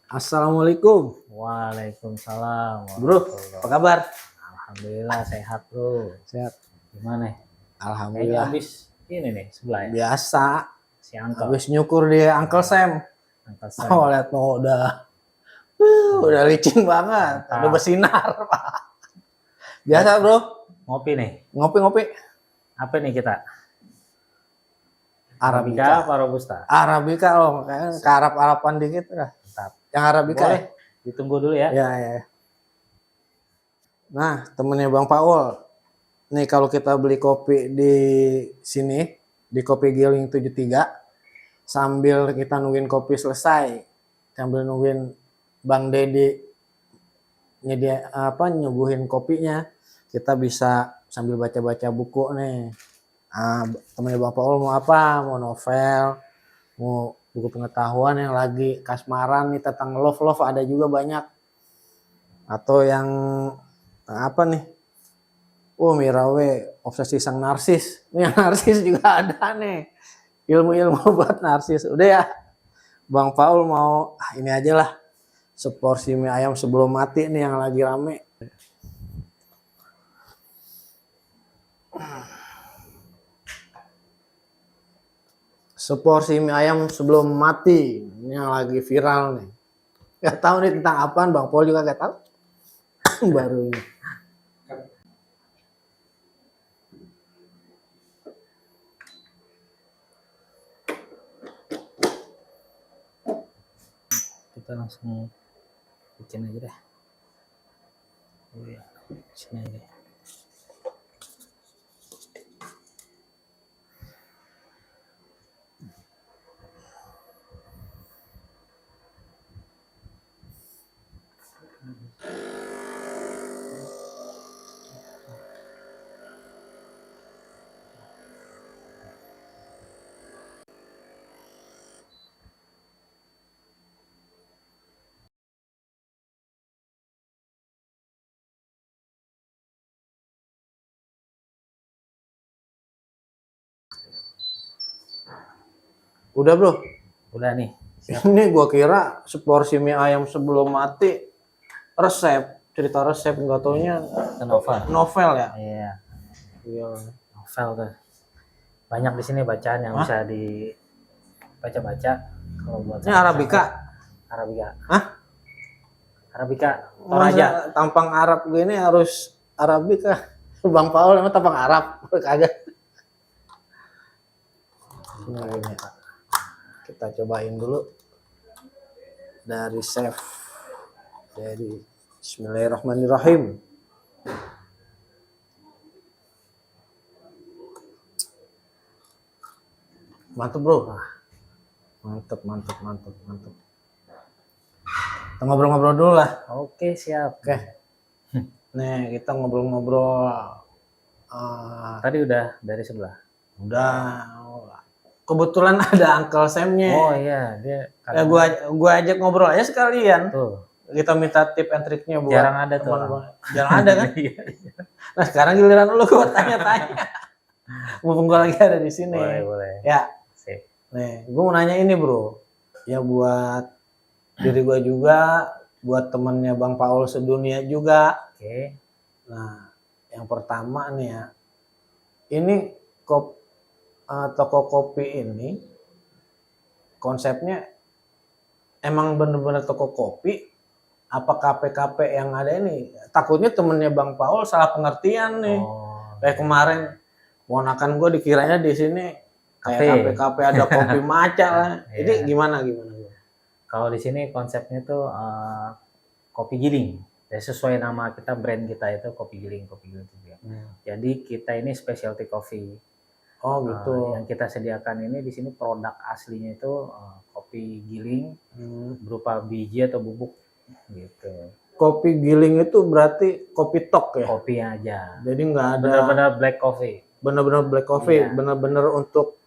Assalamualaikum, Waalaikumsalam bro. Apa warahmatullahi. kabar? Alhamdulillah sehat bro. Sehat. Gimana? Kayaknya Alhamdulillah. habis ini nih sebelah ya. Biasa. Si Uncle. Habis nyukur di Uncle Sam. Uncle Oh, Sam. lihat mau udah licin banget. Mantap. Udah bersinar, Pak. Biasa, bro. Ngopi nih. Ngopi-ngopi. Apa nih kita? Arabica. Apa Robusta? Arabica loh, kayaknya ke Arab-Araban dikit lah. Mantap. Yang Arabica Boleh. Ditunggu dulu ya. Ya. Nah, temennya Bang Paul. Nih kalau kita beli kopi di sini, di Kopi Giling 73, sambil kita nungguin kopi selesai, sambil nungguin Bang Dedi nyuguhin kopinya, kita bisa sambil baca-baca buku nih. Temennya Bang Paul mau apa? Mau novel, mau buku pengetahuan yang lagi kasmaran nih tentang love ada juga banyak. Atau yang apa nih? Mirawe, obsesi sang narsis. Ini yang narsis juga ada nih. Ilmu-ilmu buat narsis. Udah ya, Bang Paul mau ini aja lah. Seporsi mie ayam sebelum mati nih yang lagi rame. Seporsi mie ayam sebelum mati. Ini yang lagi viral nih. Gak tahu nih tentang apaan, Bang Paul juga gak tahu. Baru ini. Kita langsung bikin aja deh. Oh ya, sini aja. Udah bro. Udah nih. Siap. Ini gua kira seporsi mie ayam sebelum mati cerita resep, nggak taunya novel ya. Iya. Novel tuh. Banyak di sini bacaan yang bisa dibaca-baca kalau buat. Ini Arabica. Hah? Arabica. Toraja. Tampang Arab gini harus Arabica. Bang Paul emang tampang Arab kagak. Ini kita cobain dulu dari chef. Jadi Bismillahirrahmanirrahim. Mantap bro. Mantap. Kita ngobrol-ngobrol dulu lah. Oke, siap. Oke. Nih kita ngobrol-ngobrol. Tadi udah dari sebelah. Udah. Kebetulan ada Uncle Sam-nya. Oh iya, dia. Ya gua ajak ngobrol aja sekalian. Tuh. Kita minta tip and triknya buat jarang ada tuh. Jarang ada kan? Nah sekarang giliran lu gua tanya-tanya. Mumpung gua lagi ada di sini. Boleh. Ya. Sip. Nih, gua mau nanya ini bro. Ya buat diri gua juga, buat temennya Bang Paul sedunia juga. Oke. Nah, yang pertama nih ya. Ini toko kopi ini konsepnya emang bener-bener toko kopi apa kafe-kafe yang ada ini? Takutnya temennya Bang Paul salah pengertian nih. Kayak kemarin ponakan gue dikiranya di sini kayak kafe-kafe ada kopi maca lah. Jadi gimana? Kalau di sini konsepnya tuh kopi giling. Ya, sesuai nama kita, brand kita itu kopi giling juga. Jadi kita ini specialty coffee. Oh gitu. Yang kita sediakan ini di sini produk aslinya itu kopi giling berupa biji atau bubuk gitu. Kopi giling itu berarti kopi tok ya? Kopi aja. Jadi nggak ada. Benar-benar black coffee. Benar-benar black coffee. Iya. Benar-benar untuk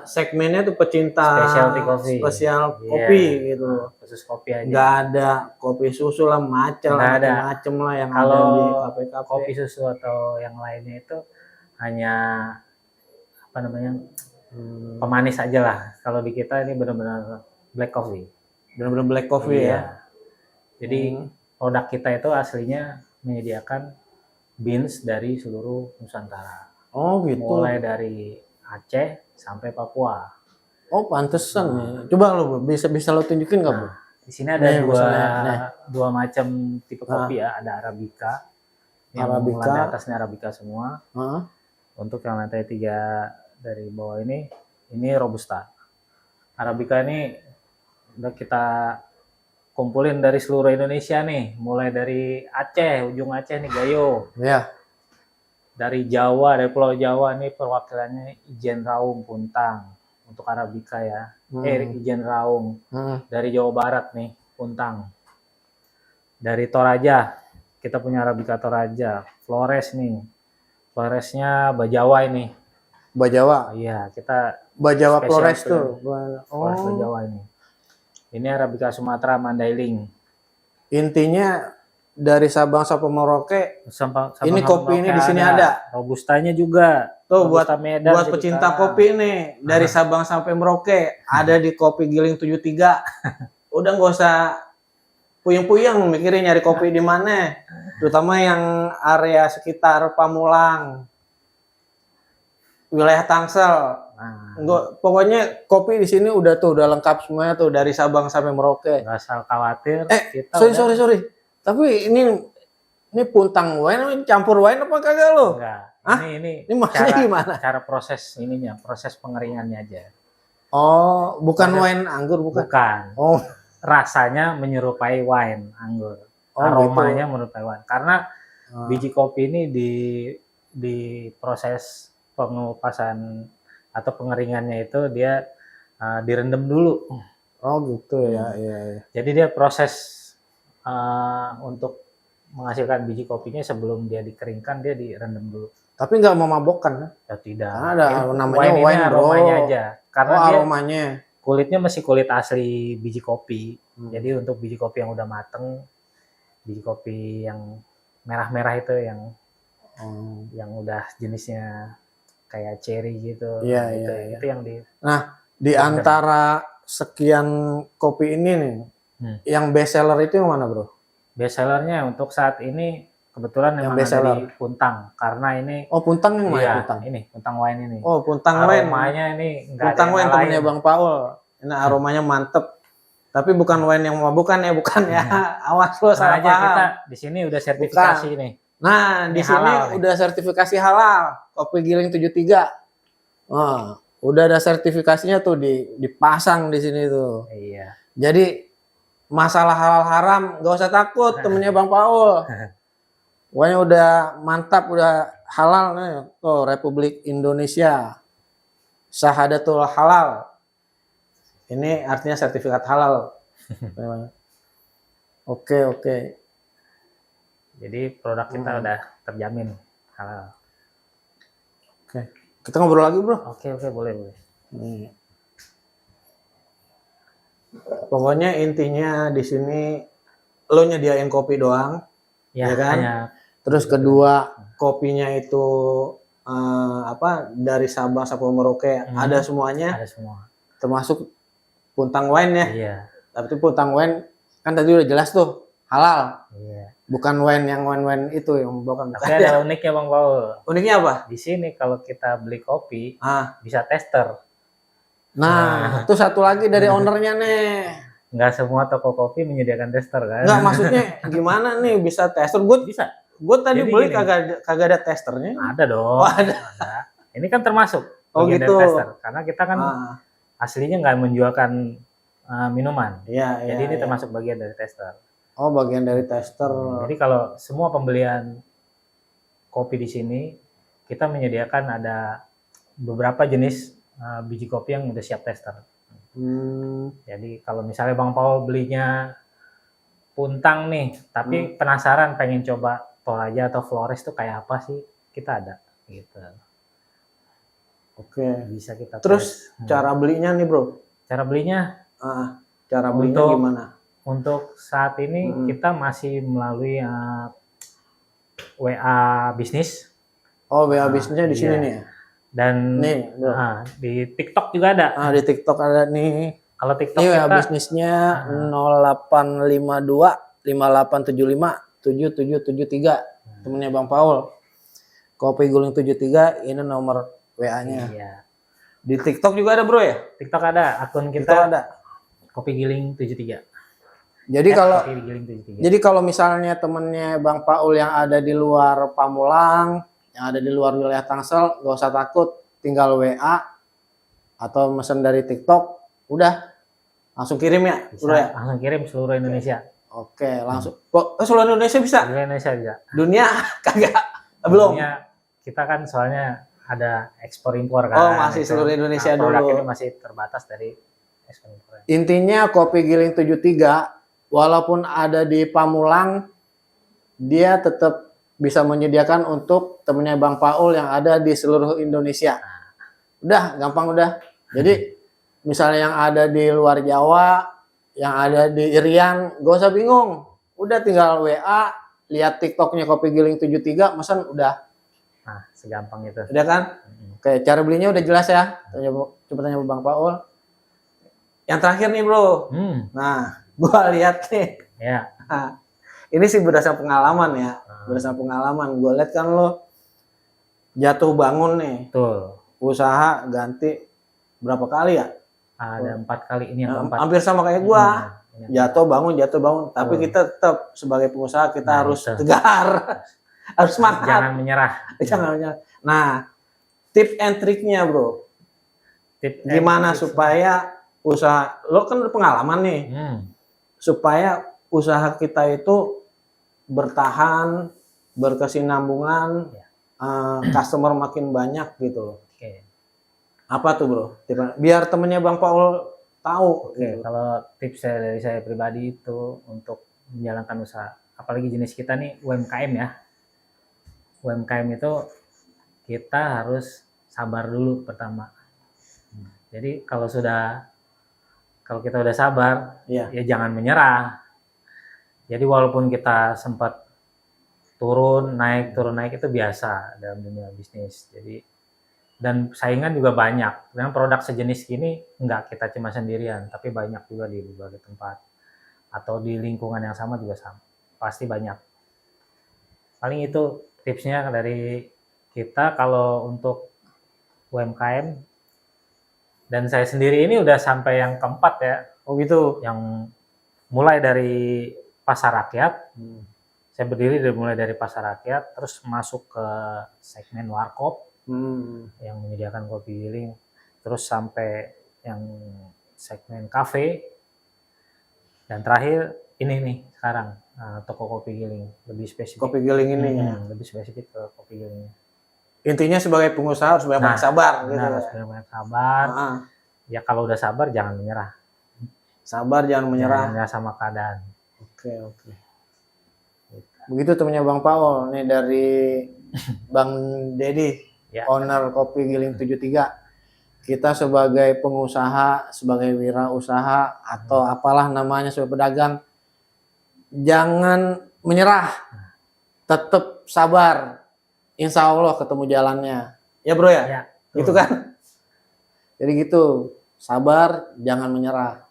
segmennya tuh pecinta specialty coffee. Spesial kopi gitu. Khusus kopi aja. Nggak ada kopi susu lah, macam lah yang kalau ada di kafe-kafe. Kopi susu atau yang lainnya itu hanya pemanis aja lah. Kalau di kita ini benar-benar black coffee. Benar-benar black coffee Iya. ya. Jadi produk kita itu aslinya menyediakan beans dari seluruh Nusantara. Oh gitu. Mulai dari Aceh sampai Papua. Oh pantesan ya. Coba lo bisa lo tunjukin nggak bro? Nah, di sini ada Nih, misalnya, nih. dua macam tipe kopi ya. Ada Arabica. Yang Arabica. lantai atasnya Arabica semua. Heeh. Untuk yang lantai 3 dari bawah ini Robusta. Arabica ini udah kita kumpulin dari seluruh Indonesia nih, mulai dari Aceh, ujung Aceh nih Gayo. Ya. Dari Jawa, dari Pulau Jawa nih perwakilannya Ijen Raung Puntang untuk Arabica ya. Ijen Raung. Dari Jawa Barat nih, Puntang. Dari Toraja, kita punya Arabica Toraja. Flores nih. Floresnya Bajawa ini. Bajawa. Iya, kita Bajawa spesial Flores tuh. tuh. Flores Bajawa ini. Ini Arabica Sumatera Mandailing. Intinya dari Sabang sampai Merauke. Ini kopi ini di sini ada. Robustanya juga. Tuh Robusta buat Medan buat jadi pecinta sekarang. kopi nih dari Sabang sampai Merauke ada di Kopi Giling 73. Udah nggak usah puyeng-puyeng mikirin nyari kopi di mana. Terutama yang area sekitar Pamulang, wilayah Tangsel. Nah, Enggak, pokoknya kopi di sini udah lengkap semuanya tuh dari Sabang sampai Merauke. nggak usah khawatir. Kita Sorry. Tapi ini puntang wine, campur wine apa kagak lo? Enggak. Hah? Ini maksudnya gimana? Cara proses ininya, proses pengeringannya aja. Oh, bukan wine anggur bukan? Bukan. Oh, Rasanya menyerupai wine anggur. Oh, Aromanya gitu. menyerupai wine. Karena biji kopi ini di proses pengupasan atau pengeringannya itu dia direndam dulu. Oh gitu ya, iya. Jadi dia proses untuk menghasilkan biji kopinya sebelum dia dikeringkan dia direndam dulu. Tapi nggak memabokkan kan? Ya tidak. Ada namanya Wine ini wine bro. aromanya aja. Karena dia aromanya. kulitnya masih kulit asli biji kopi. Jadi untuk biji kopi yang udah mateng, biji kopi yang merah-merah itu yang udah jenisnya kayak cherry gitu. Iya, gitu. iya. Itu yang di. Nah, di antara sekian kopi ini nih, yang best seller itu yang mana bro? Best sellernya untuk saat ini kebetulan Yang memang best ada seller. di Puntang karena ini. Oh Puntang yang mana? Iya, Puntang. ini Puntang wine ini. Oh Puntang wine. Aromanya ini nggak Puntang ada wine yang temennya lain. Bang Paul. Ini aromanya mantep. Tapi bukan wine yang memabukkan ya, bukan ya. Awas lo salah aja paham. kita di sini udah sertifikasi nih. Nah, di sini halal nih. udah sertifikasi halal. Kopi Giling 73. Wah, udah ada sertifikasinya tuh dipasang di sini tuh. Iya. Jadi masalah halal haram gak usah takut temennya Bang Paul. Pokoknya udah mantap, udah halal nih. Tuh Republik Indonesia. Syahadatul halal. Ini artinya sertifikat halal. Oke. Jadi produk kita udah terjamin halal. Oke. Kita ngobrol lagi, bro. Oke, boleh. Pokoknya intinya di sini lo nyediain kopi doang, ya kan? Terus kedua kopinya itu dari Sabang sampai Merauke ada semuanya. Ada semua. Termasuk Puntang wine ya. Iya. Tapi Puntang wine kan tadi udah jelas tuh halal. Iya. Bukan wine yang wine itu yang bukan. Tapi ada uniknya Bang Paul. Uniknya apa? Di sini kalau kita beli kopi bisa tester. Nah, itu satu lagi dari ownernya nih. Nggak semua toko kopi menyediakan tester kan? Nggak, maksudnya gimana nih bisa tester? Bisa. Gue tadi Jadi beli gini. kagak ada testernya. Ada dong. Oh, ada. Ini kan termasuk bagian gitu. dari tester. Karena kita kan aslinya nggak menjualkan minuman. Iya. Jadi ini termasuk bagian dari tester. Oh, bagian dari tester. Jadi kalau semua pembelian kopi di sini kita menyediakan ada beberapa jenis biji kopi yang udah siap tester. Jadi kalau misalnya Bang Paul belinya Puntang nih, tapi penasaran pengen coba Toraja atau Flores tuh kayak apa sih? Kita ada gitu. Oke. Bisa kita. Terus cara belinya nih, Bro? Cara belinya? Cara belinya gimana? Untuk saat ini kita masih melalui WA bisnis. Oh, WA bisnisnya di sini nih ya. Dan nih, di TikTok juga ada. Di TikTok ada nih. Kalau TikTok Ini ya kita bisnisnya 0852 5875 7773. Temennya Bang Paul. Kopi Guling 73 ini nomor WA-nya. iya. Di TikTok juga ada bro ya? TikTok ada, akun TikTok kita ada. Kopi Giling 73. Jadi kalau Kopi Giling 73. Jadi kalau misalnya temennya Bang Paul yang ada di luar Pamulang, yang ada di luar wilayah Tangsel, gak usah takut, tinggal WA atau mesen dari TikTok, udah langsung kirim ya, Bisa bro ya. langsung kirim seluruh Indonesia. Oke, langsung. Kok seluruh Indonesia bisa? Seluruh Indonesia bisa. Dunia kagak, belum. Dunia, kita kan soalnya ada ekspor impor kan. Oh, masih seluruh Indonesia produk dulu. ini masih terbatas dari ekspor impor. Intinya Kopi Giling 73, walaupun ada di Pamulang, dia tetap bisa menyediakan untuk temennya Bang Paul yang ada di seluruh Indonesia. Udah, gampang udah. Jadi misalnya yang ada di luar Jawa, yang ada di Irian, gak usah bingung. Udah tinggal WA, lihat TikToknya Kopi Giling 73, mesen udah. Nah, segampang itu. Udah kan? Oke, cara belinya udah jelas ya. Coba tanya Bang Paul. Yang terakhir nih bro. Nah, gua lihat nih. Ya. Nah, ini sih berdasarkan pengalaman ya. Berdasarkan pengalaman. Gua lihat kan lo jatuh bangun nih. Betul. Usaha ganti berapa kali ya? Ada 4 kali, ini yang keempat. Hampir sama kayak gua. Jatuh bangun. Tapi Oh. kita tetap sebagai pengusaha kita Nah, harus itu. tegar. Harus semangat. Jangan menyerah. Jangan menyerah. Nah, tips and triknya bro. Tip Gimana supaya usaha, lo kan udah pengalaman nih. Supaya usaha kita itu bertahan, berkesinambungan, Ya. customer makin banyak gitu loh. Oke. Apa tuh bro? Biar temennya Bang Paul tahu. Oke, Gitu. kalau tips dari saya pribadi itu untuk menjalankan usaha, apalagi jenis kita nih UMKM ya. UMKM itu kita harus sabar dulu pertama. Jadi kalau kita udah sabar, Iya. ya jangan menyerah. Jadi walaupun kita sempat turun naik itu biasa dalam dunia bisnis. Jadi dan saingan juga banyak. Dengan produk sejenis gini enggak kita cuma sendirian, tapi banyak juga di berbagai tempat atau di lingkungan yang sama juga sama. Pasti banyak. Paling itu tipsnya dari kita kalau untuk UMKM. Dan saya sendiri ini udah sampai yang keempat ya. Oh gitu. Yang mulai dari pasar rakyat. Saya berdiri mulai dari pasar rakyat, terus masuk ke segmen warkop yang menyediakan kopi giling, terus sampai yang segmen kafe, dan terakhir ini nih sekarang toko kopi giling, lebih spesifik. Kopi giling ini. Lebih spesifik ke kopi gilingnya. Intinya sebagai pengusaha harus banyak sabar. Gitu. Harus banyak sabar. Ya kalau udah sabar jangan menyerah. Sabar jangan menyerah. Jangan menyerah sama keadaan. Oke. Begitu temennya Bang Paul nih dari Bang Dedi, Ya. owner Kopi Giling 73. Kita sebagai pengusaha, sebagai wirausaha atau apalah namanya sebagai pedagang, jangan menyerah. Tetap sabar. Insya Allah ketemu jalannya. Ya bro ya? Ya, Gitu kan? Jadi gitu. Sabar, jangan menyerah.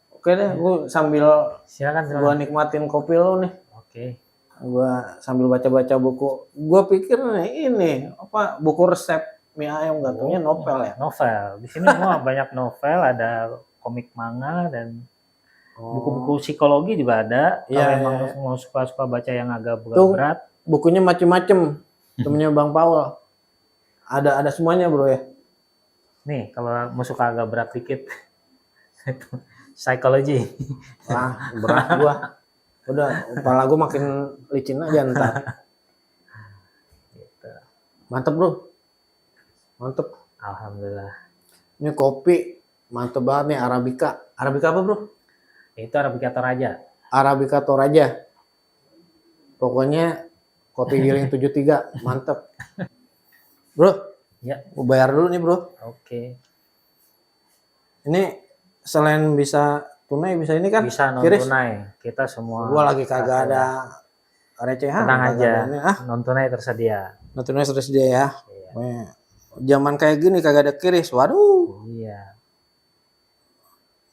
Oke deh, gue sambil silakan. gua nikmatin kopi lo nih. Oke. Gua sambil baca-baca buku. Gua pikir nih ini apa buku resep mie ayam, nggak taunya novel ya. Novel. Di sini semua banyak novel, ada komik manga dan buku-buku psikologi juga ada. Iya, Kalau memang mau suka-suka baca yang agak berat. Bukunya macem-macem. Temennya Bang Paul. Ada semuanya bro ya. Nih, kalau mau suka agak berat dikit. Psikologi. Wah, berat gua. Udah, kepala gua makin licin aja ntar. Gitu. Mantep bro. Mantep. Alhamdulillah. Ini kopi mantep banget nih, Arabica. Arabica apa bro? Itu Arabica Toraja. Arabica Toraja. Pokoknya Kopi Giling 73 mantep. Bro, Ya. gua bayar dulu nih bro. Oke. Ini selain bisa tunai, bisa ini kan? Bisa non Kiris. tunai. Kita semua. Gua lagi kagak ada recehan. Tenang kagak aja. ada ini. Non tunai tersedia. Non tunai terus dia ya. Iya. Zaman kayak gini kagak ada kiris. Waduh. Iya.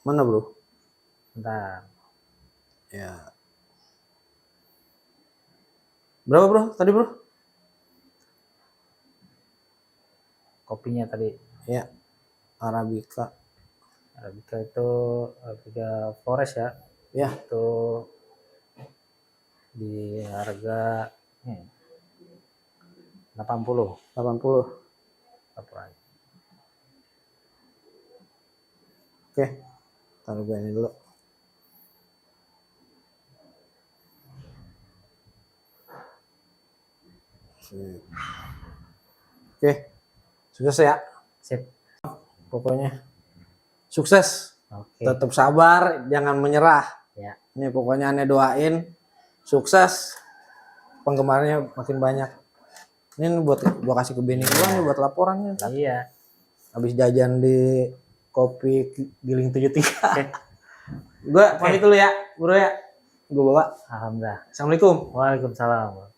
Mana bro? Bentar. Ya. Berapa bro? Tadi bro? Kopinya tadi. Ya. Arabica. Arabica itu Arabica Forest ya. Ya. Itu di harga 80. 80. Oke. Taruh gue ini dulu. Sip. Oke. Sukses ya. Sip. Pokoknya sukses. Oke. Tetap sabar, jangan menyerah. Ya. Ini pokoknya aneh doain sukses, penggemarnya makin banyak. Ini buat gua kasih ke bini gua nih buat laporannya. Iya. Habis jajan di kopi Giling 73. Gua pamit dulu ya, bro ya. Gua bawa. Alhamdulillah. Assalamualaikum. Waalaikumsalam.